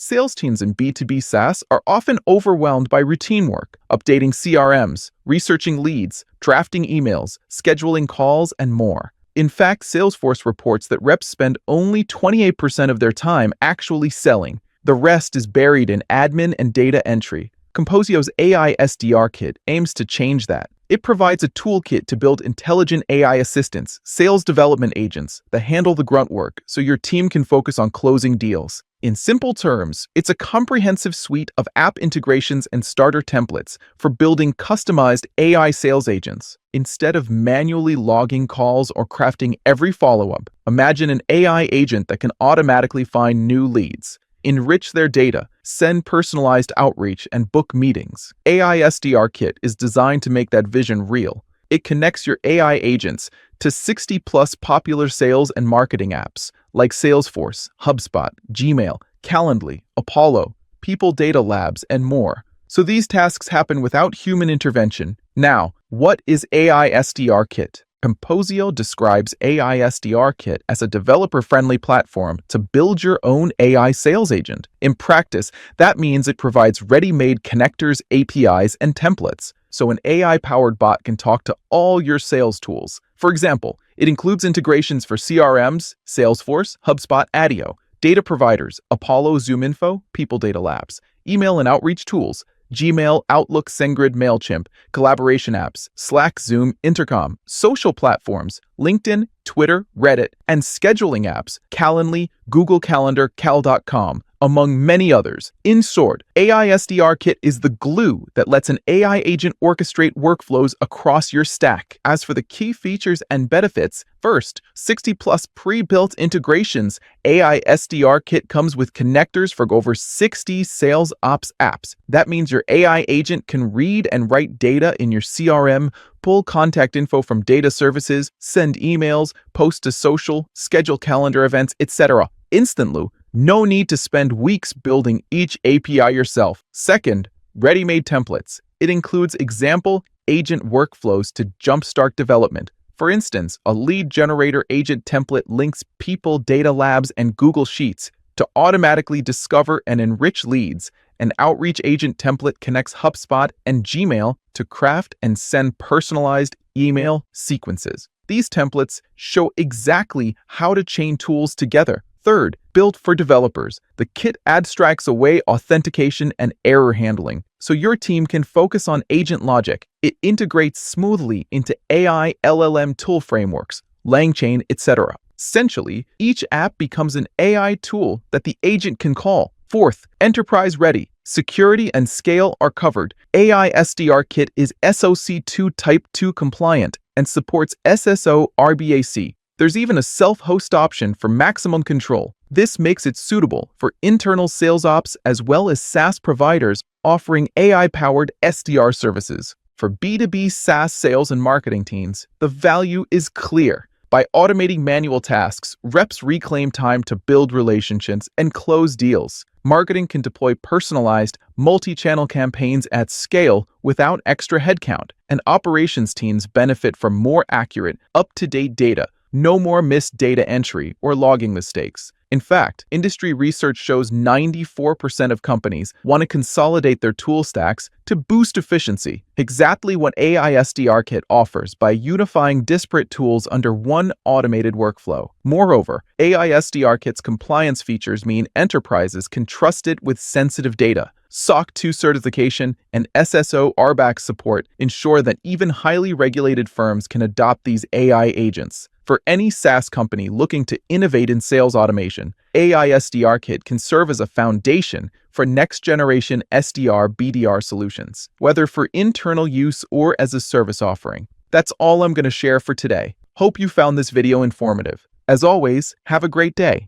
Sales teams in B2B SaaS are often overwhelmed by routine work, updating CRMs, researching leads, drafting emails, scheduling calls, and more. In fact, Salesforce reports that reps spend only 28% of their time actually selling. The rest is buried in admin and data entry. Composio's AI SDR-Kit aims to change that. It provides a toolkit to build intelligent AI assistants, sales development agents that handle the grunt work so your team can focus on closing deals. In simple terms, it's a comprehensive suite of app integrations and starter templates for building customized AI sales agents. Instead of manually logging calls or crafting every follow-up, imagine an AI agent that can automatically find new leads, enrich their data, send personalized outreach, and book meetings. AI SDR-Kit is designed to make that vision real. It connects your AI agents to 60+ popular sales and marketing apps like Salesforce, HubSpot, Gmail, Calendly, Apollo, People Data Labs, and more. So these tasks happen without human intervention. Now, what is AI SDR-Kit? Composio describes AI SDR-Kit as a developer-friendly platform to build your own AI sales agent. In practice, that means it provides ready-made connectors, APIs, and templates, so an AI-powered bot can talk to all your sales tools. For example, it includes integrations for CRMs, Salesforce, HubSpot, Adio, data providers, Apollo, ZoomInfo, People Data Labs, email and outreach tools, Gmail, Outlook, SendGrid, MailChimp, collaboration apps, Slack, Zoom, Intercom, social platforms, LinkedIn, Twitter, Reddit, and scheduling apps, Calendly, Google Calendar, Cal.com, among many others. In short, AI SDR-Kit is the glue that lets an AI agent orchestrate workflows across your stack. As for the key features and benefits, first, 60+ pre-built integrations. AI SDR-Kit comes with connectors for over 60 sales ops apps. That means your AI agent can read and write data in your CRM, pull contact info from data services, send emails, post to social, schedule calendar events, etc. instantly. No need to spend weeks building each API yourself. Second, ready-made templates. It includes example agent workflows to jumpstart development. For instance, a lead generator agent template links People Data Labs and Google Sheets to automatically discover and enrich leads. An outreach agent template connects HubSpot and Gmail to craft and send personalized email sequences. These templates show exactly how to chain tools together. Third, built for developers, the kit abstracts away authentication and error handling, so your team can focus on agent logic. It integrates smoothly into AI LLM tool frameworks, LangChain, etc. Essentially, each app becomes an AI tool that the agent can call. Fourth, enterprise-ready. Security and scale are covered. AI SDR-Kit is SOC 2 Type 2 compliant and supports SSO RBAC. There's even a self-host option for maximum control. This makes it suitable for internal sales ops as well as SaaS providers offering AI-powered SDR services. For B2B SaaS sales and marketing teams, the value is clear. By automating manual tasks, reps reclaim time to build relationships and close deals. Marketing can deploy personalized, multi-channel campaigns at scale without extra headcount, and operations teams benefit from more accurate, up-to-date data. No more missed data entry or logging mistakes. In fact, industry research shows 94% of companies want to consolidate their tool stacks to boost efficiency. Exactly what AI SDR-Kit offers by unifying disparate tools under one automated workflow. Moreover, AI SDR-Kit's compliance features mean enterprises can trust it with sensitive data. SOC 2 certification and SSO RBAC support ensure that even highly regulated firms can adopt these AI agents. For any SaaS company looking to innovate in sales automation, AI SDR-Kit can serve as a foundation for next-generation SDR/BDR solutions, whether for internal use or as a service offering. That's all I'm going to share for today. Hope you found this video informative. As always, have a great day.